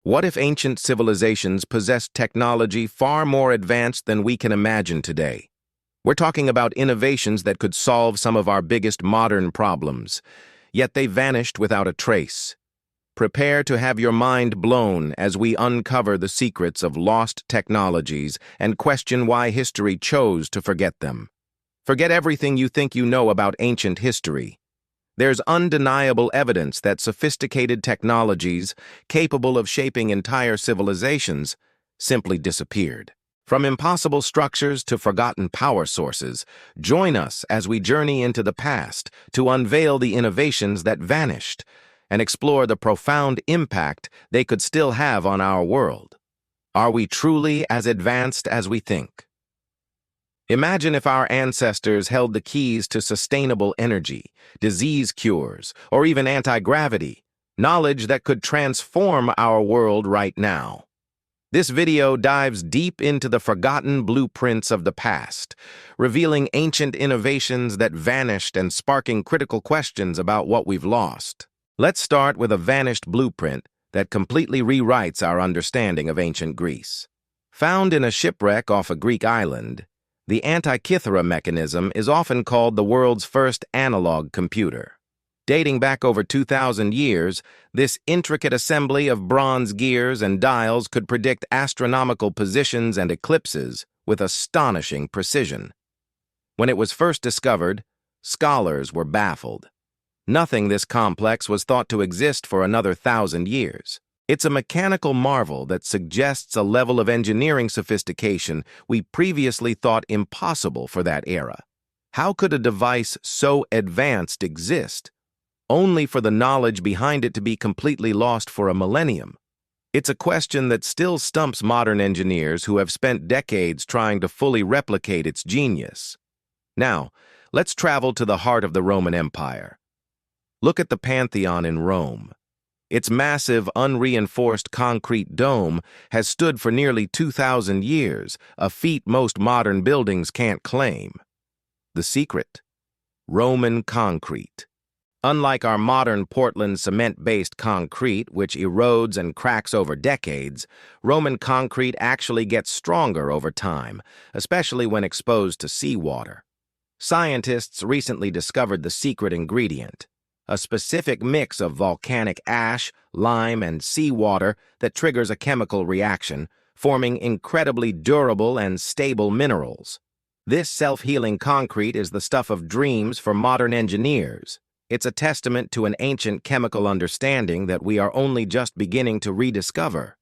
What if ancient civilizations possessed technology far more advanced than we can imagine today? We're talking about innovations that could solve some of our biggest modern problems, yet they vanished without a trace. Prepare to have your mind blown as we uncover the secrets of lost technologies and question why history chose to forget them. Forget everything you think you know about ancient history. There's undeniable evidence that sophisticated technologies, capable of shaping entire civilizations, simply disappeared. From impossible structures to forgotten power sources, join us as we journey into the past to unveil the innovations that vanished and explore the profound impact they could still have on our world. Are we truly as advanced as we think? Imagine if our ancestors held the keys to sustainable energy, disease cures, or even anti-gravity, knowledge that could transform our world right now. This video dives deep into the forgotten blueprints of the past, revealing ancient innovations that vanished and sparking critical questions about what we've lost. Let's start with a vanished blueprint that completely rewrites our understanding of ancient Greece. Found in a shipwreck off a Greek island, the Antikythera Mechanism is often called the world's first analog computer. Dating back over 2,000 years, this intricate assembly of bronze gears and dials could predict astronomical positions and eclipses with astonishing precision. When it was first discovered, scholars were baffled. Nothing this complex was thought to exist for another 1,000 years. It's a mechanical marvel that suggests a level of engineering sophistication we previously thought impossible for that era. How could a device so advanced exist, only for the knowledge behind it to be completely lost for a millennium? It's a question that still stumps modern engineers who have spent decades trying to fully replicate its genius. Now, let's travel to the heart of the Roman Empire. Look at the Pantheon in Rome. Its massive, unreinforced concrete dome has stood for nearly 2,000 years, a feat most modern buildings can't claim. The secret? Roman concrete. Unlike our modern Portland cement-based concrete, which erodes and cracks over decades, Roman concrete actually gets stronger over time, especially when exposed to seawater. Scientists recently discovered the secret ingredient: a specific mix of volcanic ash, lime, and seawater that triggers a chemical reaction, forming incredibly durable and stable minerals. This self-healing concrete is the stuff of dreams for modern engineers. It's a testament to an ancient chemical understanding that we are only just beginning to rediscover.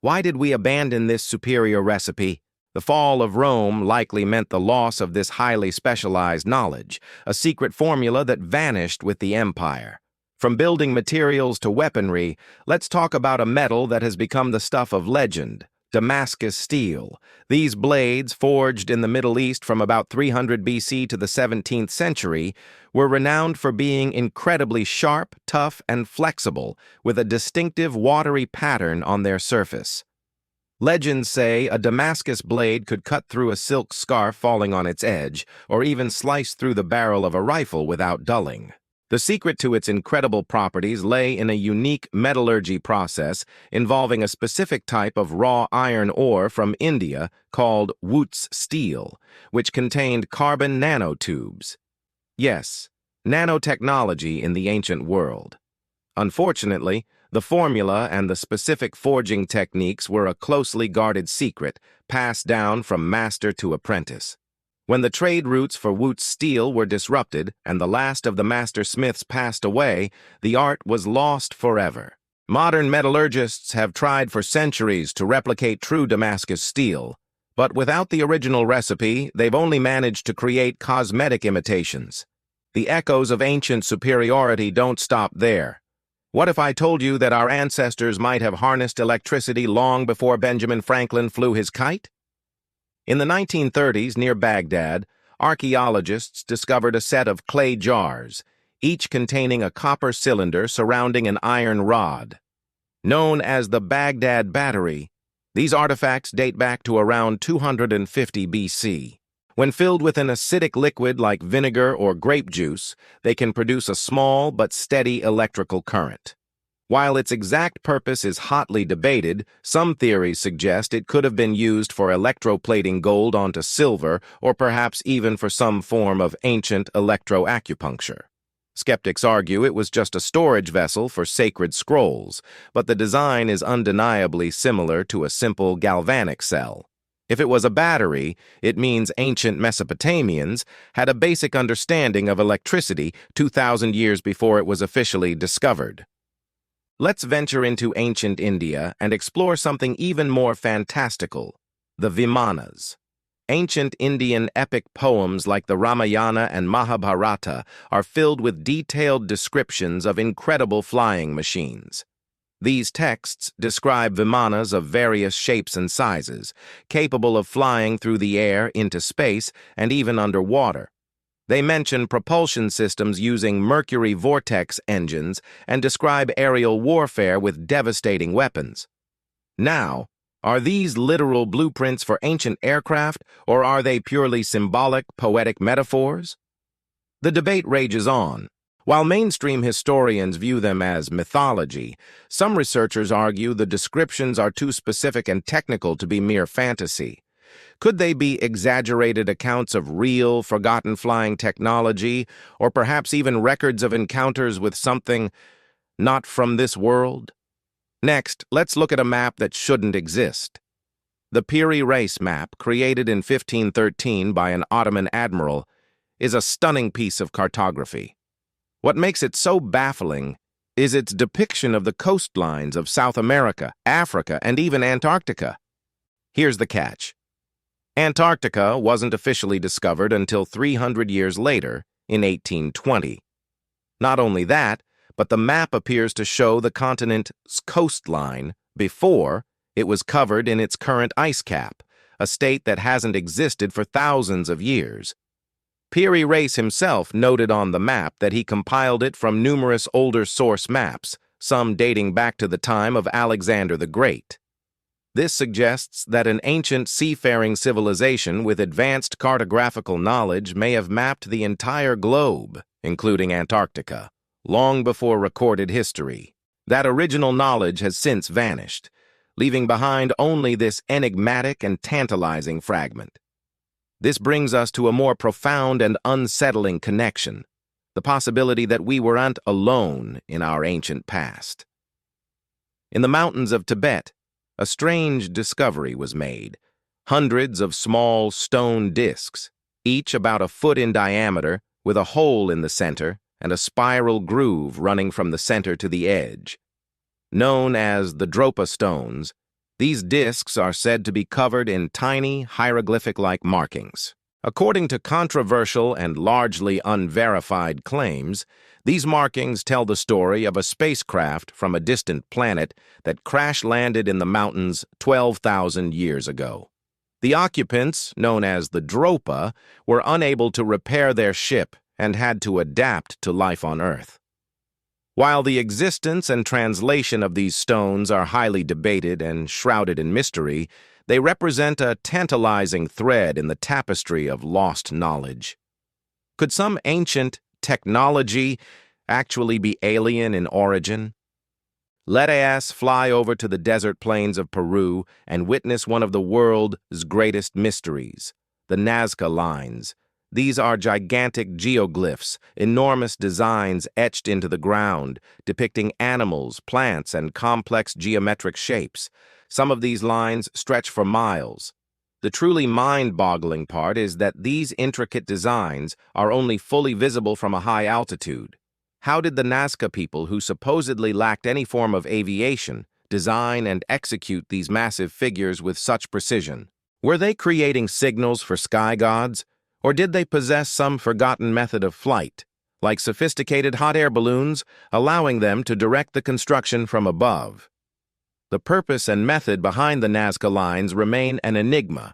Why did we abandon this superior recipe? The fall of Rome likely meant the loss of this highly specialized knowledge, a secret formula that vanished with the empire. From building materials to weaponry, let's talk about a metal that has become the stuff of legend: Damascus steel. These blades, forged in the Middle East from about 300 BC to the 17th century, were renowned for being incredibly sharp, tough, and flexible, with a distinctive watery pattern on their surface. Legends say a Damascus blade could cut through a silk scarf falling on its edge, or even slice through the barrel of a rifle without dulling. The secret to its incredible properties lay in a unique metallurgy process involving a specific type of raw iron ore from India called Wootz steel, which contained carbon nanotubes. Yes, nanotechnology in the ancient world. Unfortunately, the formula and the specific forging techniques were a closely guarded secret, passed down from master to apprentice. When the trade routes for Wootz steel were disrupted and the last of the master smiths passed away, the art was lost forever. Modern metallurgists have tried for centuries to replicate true Damascus steel, but without the original recipe, they've only managed to create cosmetic imitations. The echoes of ancient superiority don't stop there. What if I told you that our ancestors might have harnessed electricity long before Benjamin Franklin flew his kite? In the 1930s, near Baghdad, archaeologists discovered a set of clay jars, each containing a copper cylinder surrounding an iron rod. Known as the Baghdad Battery, these artifacts date back to around 250 BC. When filled with an acidic liquid like vinegar or grape juice, they can produce a small but steady electrical current. While its exact purpose is hotly debated, some theories suggest it could have been used for electroplating gold onto silver or perhaps even for some form of ancient electroacupuncture. Skeptics argue it was just a storage vessel for sacred scrolls, but the design is undeniably similar to a simple galvanic cell. If it was a battery, it means ancient Mesopotamians had a basic understanding of electricity 2,000 years before it was officially discovered. Let's venture into ancient India and explore something even more fantastical, the Vimanas. Ancient Indian epic poems like the Ramayana and Mahabharata are filled with detailed descriptions of incredible flying machines. These texts describe Vimanas of various shapes and sizes, capable of flying through the air, into space, and even underwater. They mention propulsion systems using mercury vortex engines and describe aerial warfare with devastating weapons. Now, are these literal blueprints for ancient aircraft, or are they purely symbolic, poetic metaphors? The debate rages on. While mainstream historians view them as mythology, some researchers argue the descriptions are too specific and technical to be mere fantasy. Could they be exaggerated accounts of real, forgotten flying technology, or perhaps even records of encounters with something not from this world? Next, let's look at a map that shouldn't exist. The Piri Reis map, created in 1513 by an Ottoman admiral, is a stunning piece of cartography. What makes it so baffling is its depiction of the coastlines of South America, Africa, and even Antarctica. Here's the catch. Antarctica wasn't officially discovered until 300 years later, in 1820. Not only that, but the map appears to show the continent's coastline before it was covered in its current ice cap, a state that hasn't existed for thousands of years. Piri Reis himself noted on the map that he compiled it from numerous older source maps, some dating back to the time of Alexander the Great. This suggests that an ancient seafaring civilization with advanced cartographical knowledge may have mapped the entire globe, including Antarctica, long before recorded history. That original knowledge has since vanished, leaving behind only this enigmatic and tantalizing fragment. This brings us to a more profound and unsettling connection, the possibility that we weren't alone in our ancient past. In the mountains of Tibet, a strange discovery was made. Hundreds of small stone discs, each about a foot in diameter, with a hole in the center and a spiral groove running from the center to the edge. Known as the Dropa stones, these discs are said to be covered in tiny, hieroglyphic-like markings. According to controversial and largely unverified claims, these markings tell the story of a spacecraft from a distant planet that crash-landed in the mountains 12,000 years ago. The occupants, known as the Dropa, were unable to repair their ship and had to adapt to life on Earth. While the existence and translation of these stones are highly debated and shrouded in mystery, they represent a tantalizing thread in the tapestry of lost knowledge. Could some ancient technology actually be alien in origin? Let us fly over to the desert plains of Peru and witness one of the world's greatest mysteries, the Nazca lines. These are gigantic geoglyphs, enormous designs etched into the ground, depicting animals, plants, and complex geometric shapes. Some of these lines stretch for miles. The truly mind-boggling part is that these intricate designs are only fully visible from a high altitude. How did the Nazca people, who supposedly lacked any form of aviation, design and execute these massive figures with such precision? Were they creating signals for sky gods? Or did they possess some forgotten method of flight, like sophisticated hot air balloons, allowing them to direct the construction from above? The purpose and method behind the Nazca lines remain an enigma,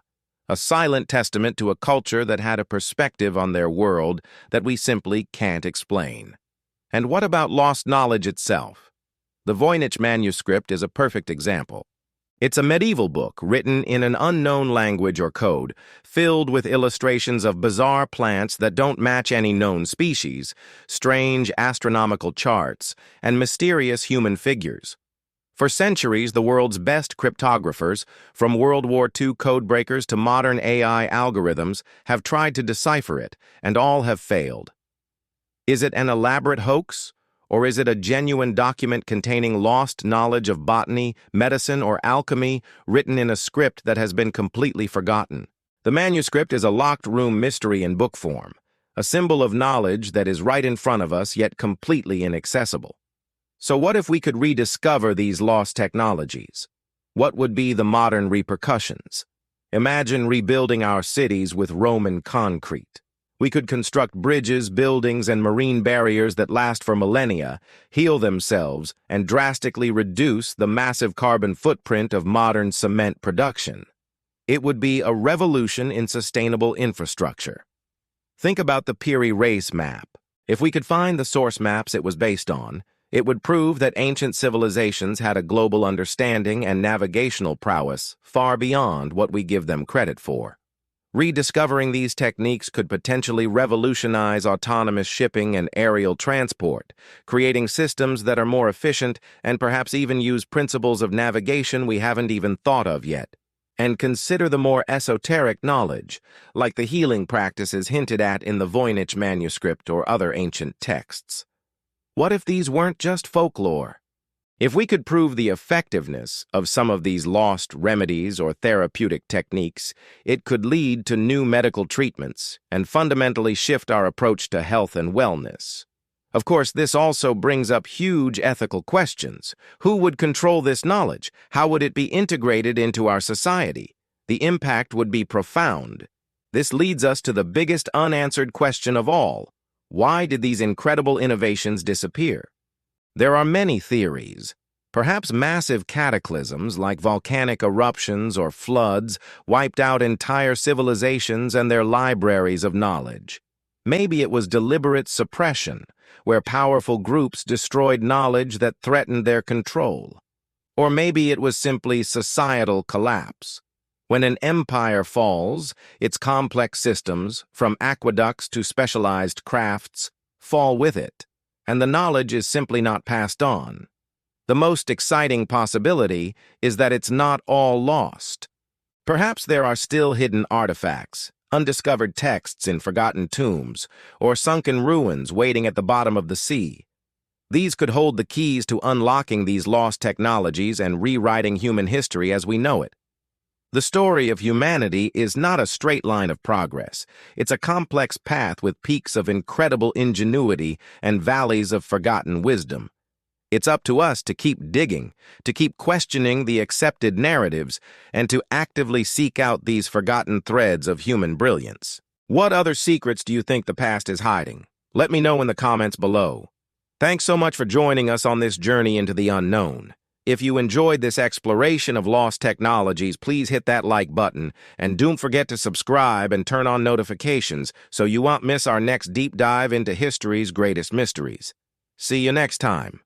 a silent testament to a culture that had a perspective on their world that we simply can't explain. And what about lost knowledge itself? The Voynich manuscript is a perfect example. It's a medieval book written in an unknown language or code, filled with illustrations of bizarre plants that don't match any known species, strange astronomical charts, and mysterious human figures. For centuries, the world's best cryptographers, from World War II codebreakers to modern AI algorithms, have tried to decipher it, and all have failed. Is it an elaborate hoax? Or is it a genuine document containing lost knowledge of botany, medicine, or alchemy written in a script that has been completely forgotten? The manuscript is a locked room mystery in book form, a symbol of knowledge that is right in front of us yet completely inaccessible. So what if we could rediscover these lost technologies? What would be the modern repercussions? Imagine rebuilding our cities with Roman concrete. We could construct bridges, buildings, and marine barriers that last for millennia, heal themselves, and drastically reduce the massive carbon footprint of modern cement production. It would be a revolution in sustainable infrastructure. Think about the Piri Reis map. If we could find the source maps it was based on, it would prove that ancient civilizations had a global understanding and navigational prowess far beyond what we give them credit for. Rediscovering these techniques could potentially revolutionize autonomous shipping and aerial transport, creating systems that are more efficient and perhaps even use principles of navigation we haven't even thought of yet. And consider the more esoteric knowledge, like the healing practices hinted at in the Voynich manuscript or other ancient texts. What if these weren't just folklore? If we could prove the effectiveness of some of these lost remedies or therapeutic techniques, it could lead to new medical treatments and fundamentally shift our approach to health and wellness. Of course, this also brings up huge ethical questions. Who would control this knowledge? How would it be integrated into our society? The impact would be profound. This leads us to the biggest unanswered question of all. Why did these incredible innovations disappear? There are many theories. Perhaps massive cataclysms like volcanic eruptions or floods wiped out entire civilizations and their libraries of knowledge. Maybe it was deliberate suppression, where powerful groups destroyed knowledge that threatened their control. Or maybe it was simply societal collapse. When an empire falls, its complex systems, from aqueducts to specialized crafts, fall with it, and the knowledge is simply not passed on. The most exciting possibility is that it's not all lost. Perhaps there are still hidden artifacts, undiscovered texts in forgotten tombs, or sunken ruins waiting at the bottom of the sea. These could hold the keys to unlocking these lost technologies and rewriting human history as we know it. The story of humanity is not a straight line of progress. It's a complex path with peaks of incredible ingenuity and valleys of forgotten wisdom. It's up to us to keep digging, to keep questioning the accepted narratives, and to actively seek out these forgotten threads of human brilliance. What other secrets do you think the past is hiding? Let me know in the comments below. Thanks so much for joining us on this journey into the unknown. If you enjoyed this exploration of lost technologies, please hit that like button, and don't forget to subscribe and turn on notifications so you won't miss our next deep dive into history's greatest mysteries. See you next time.